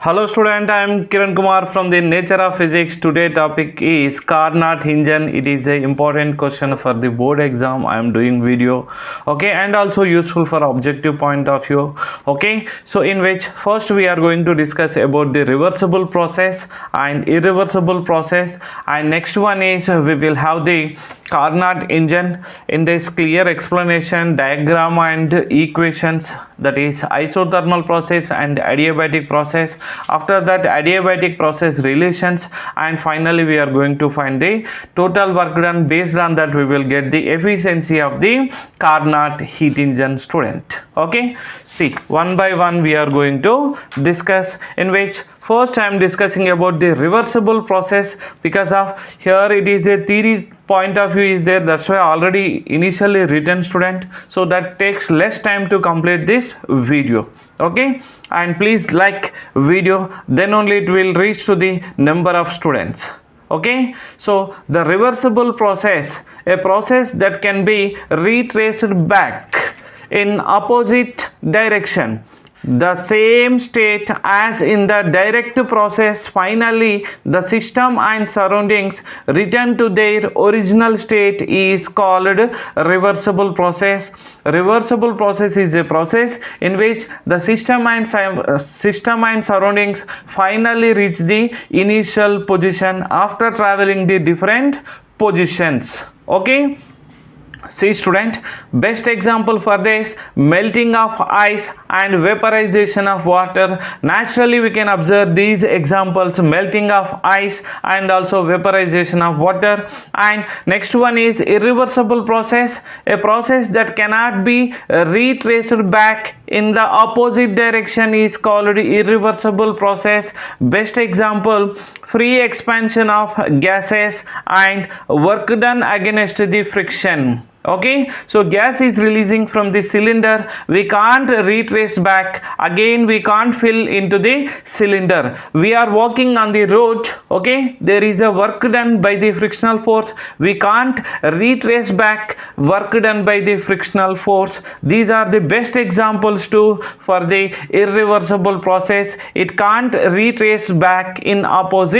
Hello student, I am Kiran Kumar from the Nature of Physics. Today topic is Carnot Engine. It is a important question for the board exam. I am doing video, okay, and also useful for objective point of view, okay. So in which first we are going to discuss about the reversible process and irreversible process, and next one is we will have the Carnot engine. In this clear explanation, diagram and equations, that is isothermal process and adiabatic process. After that, adiabatic process relations, and finally we are going to find the total work done. Based on that, we will get the efficiency of the Carnot heat engine, student. Okay, see, one by one we are going to discuss, in which first I am discussing about the reversible process, because of here it is a theory point of view is there, that's why already initially written, student, so that takes less time to complete this video, okay. And please like video, then only it will reach to the number of students, okay. So the reversible process, a process that can be retraced back in opposite direction, the same state as in the direct process. Finally the system and surroundings return to their original state is called reversible process. Reversible process is a process in which the system and surroundings finally reach the initial position after traveling the different positions, okay. See student, best example for this, melting of ice and vaporization of water. Naturally we can observe these examples, melting of ice and also vaporization of water. And next one is irreversible process, a process that cannot be retraced back in the opposite direction is called irreversible process. Best example, free expansion of gases and work done against the friction, okay. So gas is releasing from the cylinder, we can't retrace back, again we can't fill into the cylinder. We are walking on the road, okay, there is a work done by the frictional force, we can't retrace back work done by the frictional force. These are the best examples too for the irreversible process. It can't retrace back in opposite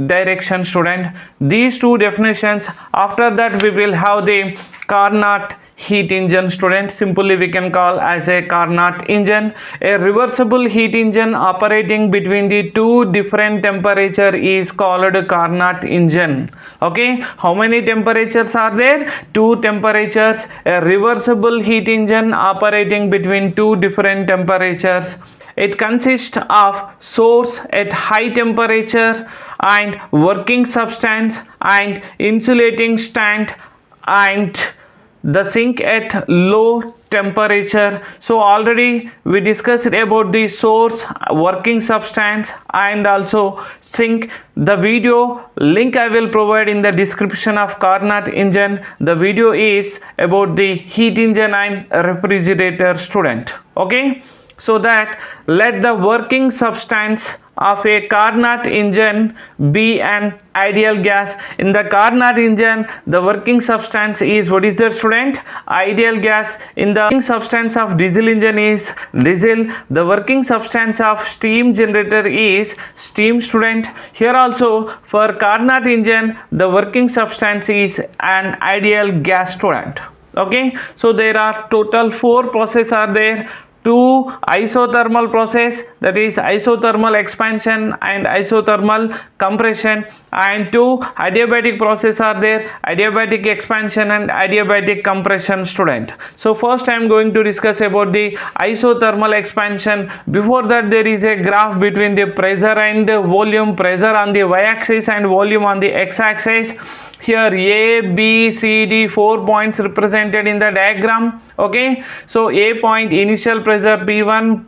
direction, student. These two definitions. After that we will have the Carnot heat engine, student. Simply we can call as a Carnot engine, a reversible heat engine operating between the two different temperature is called Carnot engine, okay. How many temperatures are there? Two temperatures. A reversible heat engine operating between two different temperatures. It consists of source at high temperature and working substance and insulating stand and the sink at low temperature. So already we discussed about the source, working substance and also sink. The video link I will provide in the description of Carnot engine. The video is about the heat engine and refrigerator, student, okay. So that let the working substance of a Carnot engine be an ideal gas. In the Carnot engine, the working substance is, what is that, student? Ideal gas. In the working substance of diesel engine is diesel. The working substance of steam generator is steam, student. Here also for Carnot engine, the working substance is an ideal gas, student, okay. So there are total 4 processes are there. 2 isothermal process, that is isothermal expansion and isothermal compression, and 2 adiabatic process are there, adiabatic expansion and adiabatic compression, student. So first I am going to discuss about the isothermal expansion. Before that, there is a graph between the pressure and volume, pressure on the y-axis and volume on the x-axis. Here A, B, C, D, 4 points represented in the diagram, okay. So A point, initial pressure P1,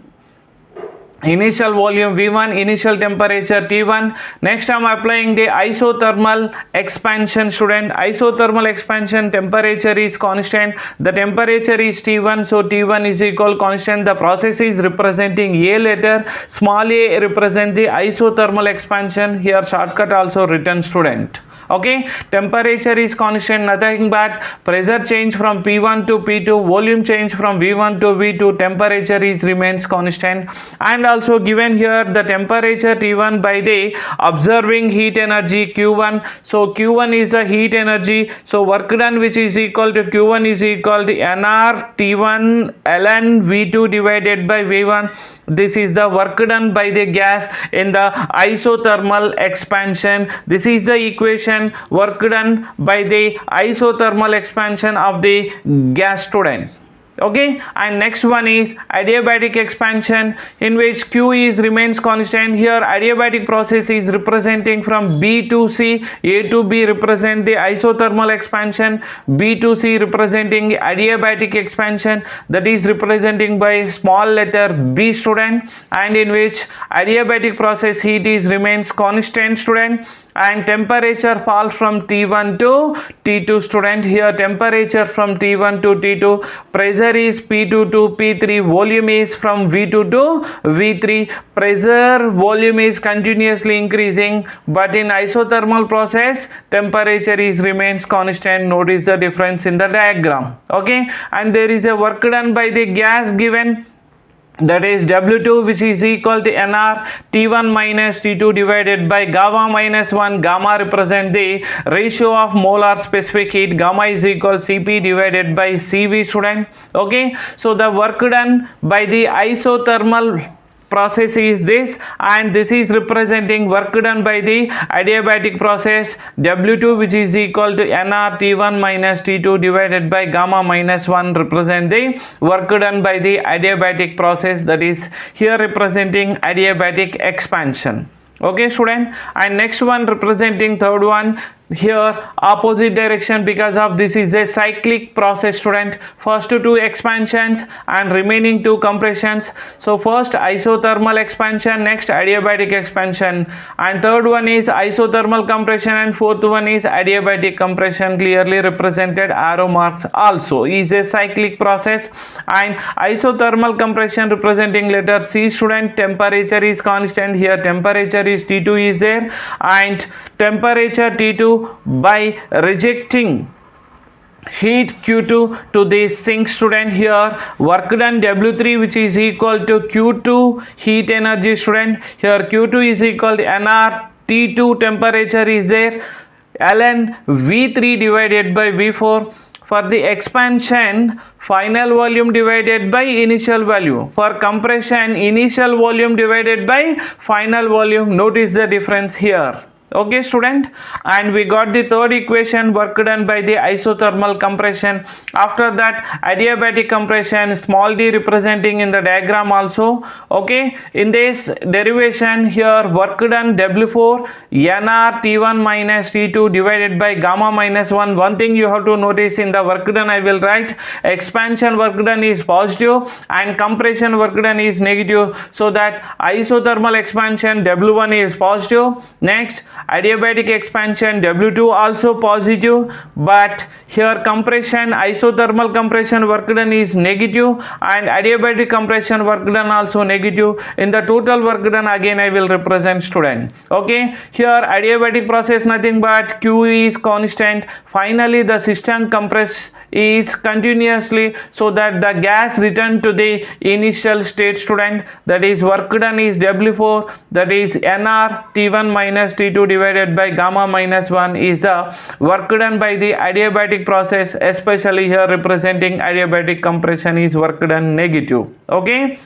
initial volume V1, initial temperature T1. Next I am applying the isothermal expansion, student. Isothermal expansion, temperature is constant, the temperature is T1, so T1 is equal constant. The process is representing A letter, small a represent the isothermal expansion. Here shortcut also written, student, Okay, temperature is constant, nothing but pressure change from P1 to P2, volume change from V1 to V2, temperature is remains constant. And also given here the temperature T1 by the observing heat energy Q1. So Q1 is the heat energy, so work done which is equal to Q1 is equal to NR T1 ln V2 divided by V1. This is the work done by the gas in the isothermal expansion. This is the equation, work done by the isothermal expansion of the gas, student. Okay, and next one is adiabatic expansion, in which Q is remains constant. Here adiabatic process is representing from B to C, A to B represent the isothermal expansion, B to C representing adiabatic expansion, that is representing by small letter B, student, and in which adiabatic process heat is remains constant, student, and temperature fall from T1 to T2, student. Here temperature from T1 to T2, pressure is P2 to P3, volume is from V2 to V3. Pressure, volume is continuously increasing, but in isothermal process temperature is remains constant. Notice the difference in the diagram. Okay, and there is a work done by the gas given, that is W2, which is equal to NR T1 minus T2 divided by gamma minus 1. Gamma represent the ratio of molar specific heat. Gamma is equal Cp divided by Cv, student. Okay, so the work done by the isothermal process is this, and this is representing work done by the adiabatic process W2, which is equal to NR T1 minus T2 divided by gamma minus 1, represent the work done by the adiabatic process, that is here representing adiabatic expansion. Okay, student, and next one representing third one, here opposite direction, because of this is a cyclic process, student. First two expansions and remaining two compressions. So first isothermal expansion, next adiabatic expansion, and third one is isothermal compression, and fourth one is adiabatic compression, clearly represented arrow marks. Also is a cyclic process, and isothermal compression representing letter C, student. Temperature is constant, here temperature is T2 is there, and temperature T2 by rejecting heat Q2 to the sink, student. Here work done W3, which is equal to Q2 heat energy, student. Here Q2 is equal to NR T2 temperature is there ln V3 divided by V4. For the expansion, final volume divided by initial value. For compression, initial volume divided by final volume. Notice the difference here. Okay, student, and we got the third equation, work done by the isothermal compression. After that adiabatic compression, small d representing in the diagram also. Okay, in this derivation here work done W4 NR T1 minus T2 divided by gamma minus 1. One thing you have to notice in the work done, I will write expansion work done is positive and compression work done is negative, so that isothermal expansion W1 is positive. Next adiabatic expansion W2 also positive, but here compression, isothermal compression work done is negative, and adiabatic compression work done also negative. In the total work done, again I will represent, student. Okay, here adiabatic process nothing but Q is constant. Finally the system compress is continuously, so that the gas return to the initial state, student. That is work done is W4, that is NR T1 minus T2 divided by gamma minus 1 is the work done by the adiabatic process, especially here representing adiabatic compression is work done negative. Okay,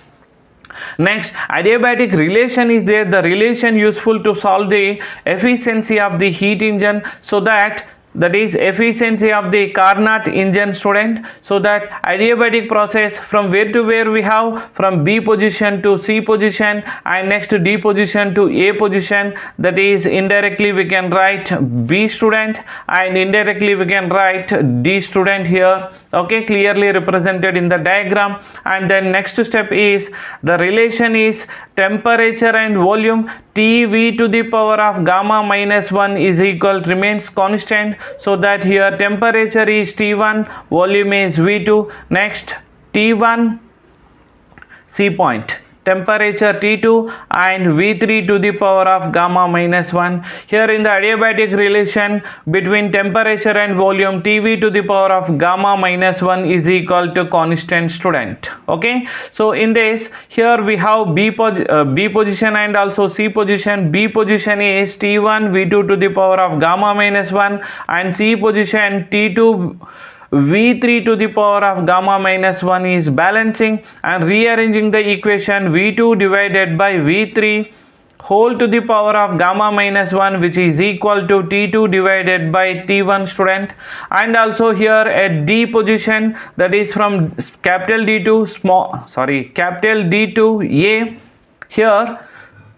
next adiabatic relation is there, the relation useful to solve the efficiency of the heat engine, so that is efficiency of the Carnot engine, student. So that adiabatic process from where to where we have, from B position to C position, and next D position to A position, that is indirectly we can write B, student, and indirectly we can write D, student here. Okay, clearly represented in the diagram. And then next step is the relation is temperature and volume. TV to the power of gamma minus 1 is equal remains constant, so that here temperature is T1, volume is V2. Next T1, C point, temperature T2 and V3 to the power of gamma minus 1. Here in the adiabatic relation between temperature and volume, TV to the power of gamma minus 1 is equal to constant, student. Okay, so in this, here we have B position and also C position. B position is T1 V2 to the power of gamma minus 1 and C position T2 V3 to the power of gamma minus 1 is balancing and rearranging the equation V2 divided by V3 whole to the power of gamma minus 1, which is equal to T2 divided by T1, student. And also here at D position, that is from capital D to capital D to A. Here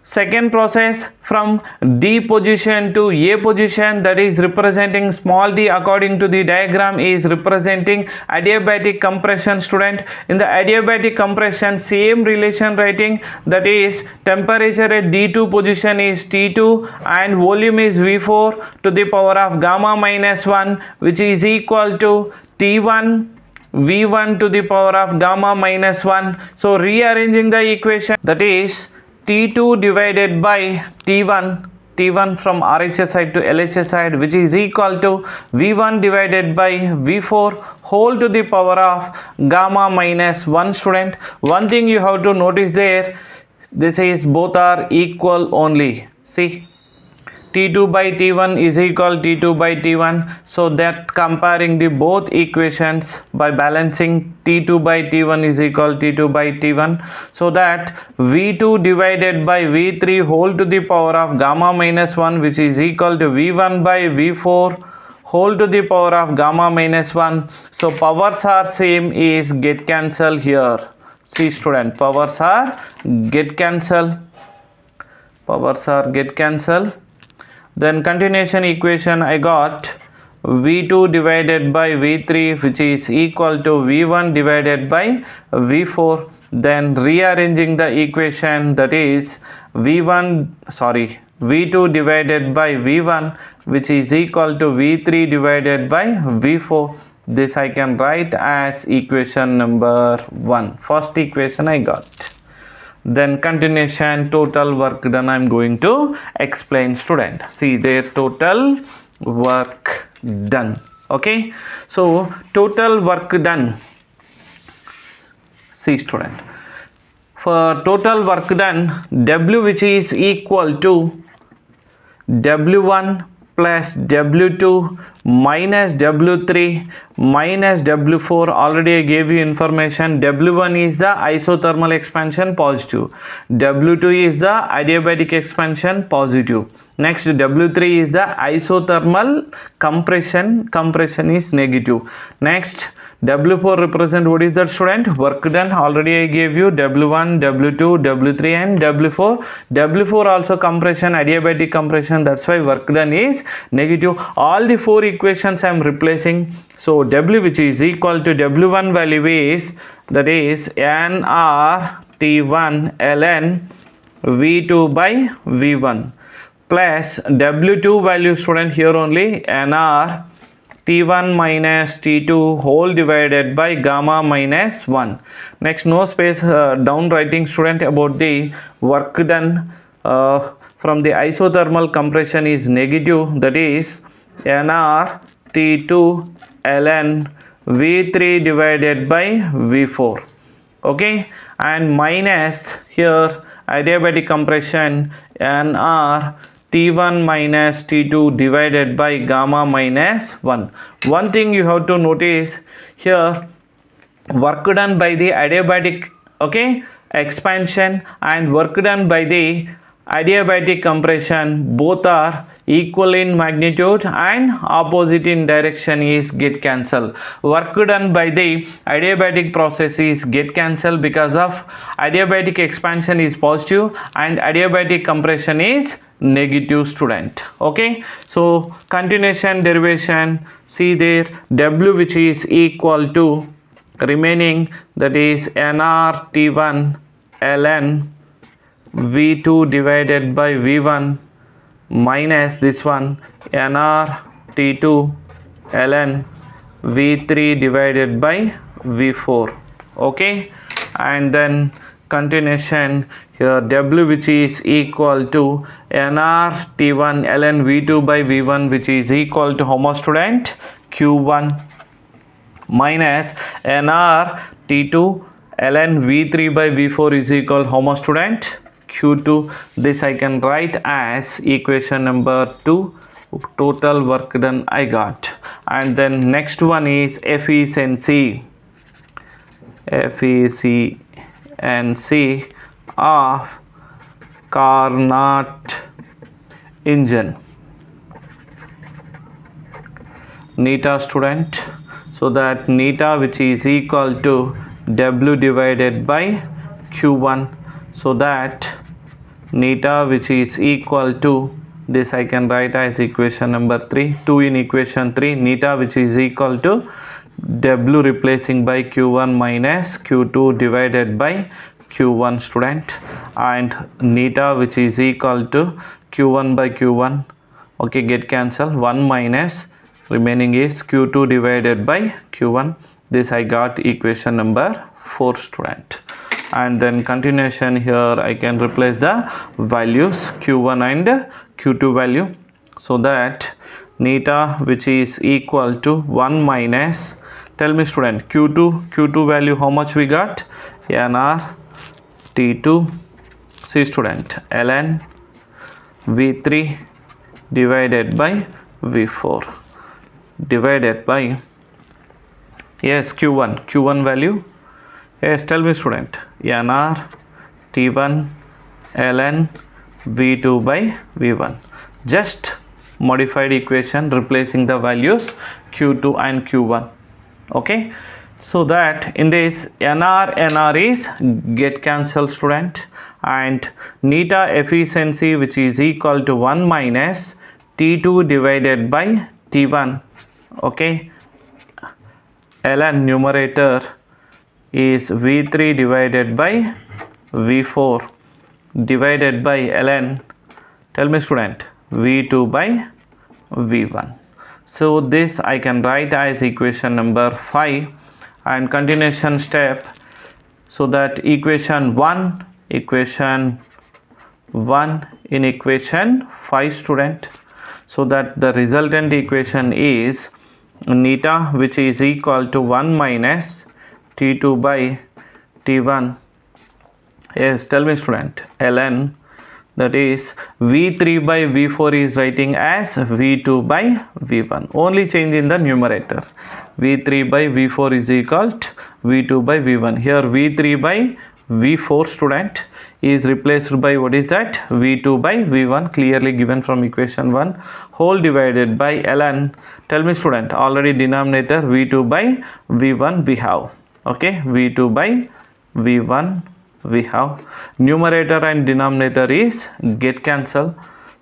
second process from D position to A position, that is representing small d according to the diagram, is representing adiabatic compression, student. In the adiabatic compression, same relation writing, that is temperature at D2 position is T2 and volume is V4 to the power of gamma minus 1, which is equal to T1 V1 to the power of gamma minus 1. So rearranging the equation, that is T2 divided by T1 from RHS side to LHS side, which is equal to V1 divided by V4 whole to the power of gamma minus 1, student. One thing you have to notice there, this is both are equal only. See, T2 by T1 is equal T2 by T1, so that comparing the both equations by balancing, T2 by T1 is equal T2 by T1, so that V2 divided by V3 whole to the power of gamma minus 1, which is equal to V1 by V4 whole to the power of gamma minus 1. So powers are same, is get cancel here. See, student, powers are get cancel. Then continuation equation, I got V2 divided by V3, which is equal to V1 divided by V4. Then rearranging the equation, that is V2 divided by V1, which is equal to V3 divided by V4. This I can write as equation number 1. First equation I got. Then continuation, total work done, I am going to explain, student. See their total work done. Okay, so total work done. See, student, for total work done, W, which is equal to W1 plus W2 minus W3 minus W4. Already I gave you information. W1 is the isothermal expansion, positive. W2 is the adiabatic expansion, positive. Next, W3 is the isothermal compression is negative. Next, W4 represent what is that, student? Work done. Already I gave you W1, W2, W3 and W4. W4 also compression, adiabatic compression, that's why work done is negative. All the four equations I am replacing. So W, which is equal to W1 value is, that is NR T1 ln V2 by V1 plus W2 value, student, here only NR T1 minus T2 whole divided by gamma minus 1. Next, no space, down writing, student, about the work done from the isothermal compression is negative, that is NR T2 ln V3 divided by V4. Okay, and minus here adiabatic compression NR T1 minus T2 divided by gamma minus 1. One thing you have to notice here, work done by the adiabatic, okay, expansion and work done by the adiabatic compression, both are equal in magnitude and opposite in direction, is get cancel. Work done by the adiabatic process is get cancel because of adiabatic expansion is positive and adiabatic compression is negative, student. Okay, so continuation derivation, see there, W, which is equal to remaining, that is NR T1 ln V2 divided by V1 minus this one NR T2 ln V3 divided by V4. Okay, and then continuation here W which is equal to nr T1 ln V2 by V1 which is equal to how much, student? Q1 minus nr T2 ln V3 by V4 is equal how much, student? Q2. This I can write as equation number 2. Total work done I got. And then next one is efficiency of Carnot engine. Neta, student. So that neta which is equal to W divided by Q1. So that neta which is equal to, this I can write as equation number 3. 2 in equation 3, neta which is equal to W replacing by Q1 minus Q2 divided by Q1, student, and neta which is equal to Q1 by Q1, okay, get cancelled, 1 minus remaining is Q2 divided by Q1. This I got equation number 4, student. And then continuation here I can replace the values Q1 and Q2 value, so that neta which is equal to 1 minus, tell me, student, Q2 value how much we got? nr T2, see, student, ln V3 divided by V4 divided by, yes, Q1 value, yes, tell me, student, nr T1 ln V2 by V1. Just modified equation replacing the values Q2 and Q1, okay. So that in this nr is get cancelled, student, and neta efficiency which is equal to 1 minus T2 divided by T1, okay, ln numerator is V3 divided by V4 divided by ln, tell me, student, V2 by V1. So this I can write as equation number 5, and continuation step, so that equation 1 in equation 5, student, so that the resultant equation is neta which is equal to 1 minus T2 by T1, yes, tell me, student, ln, that is V3 by V4 is writing as V2 by V1, only change in the numerator. V3 by V4 is equal to V2 by V1. Here V3 by V4, student, is replaced by, what is that, V2 by V1, clearly given from equation 1, whole divided by ln, tell me, student, already denominator V2 by V1 we have, okay, V2 by V1 we have, numerator and denominator is get cancelled.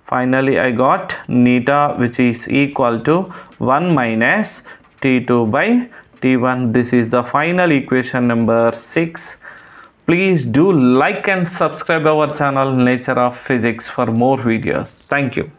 Finally I got neta which is equal to 1 minus T2 by T1. This is the final equation number 6. Please do like and subscribe our channel Nature of Physics for more videos. Thank you.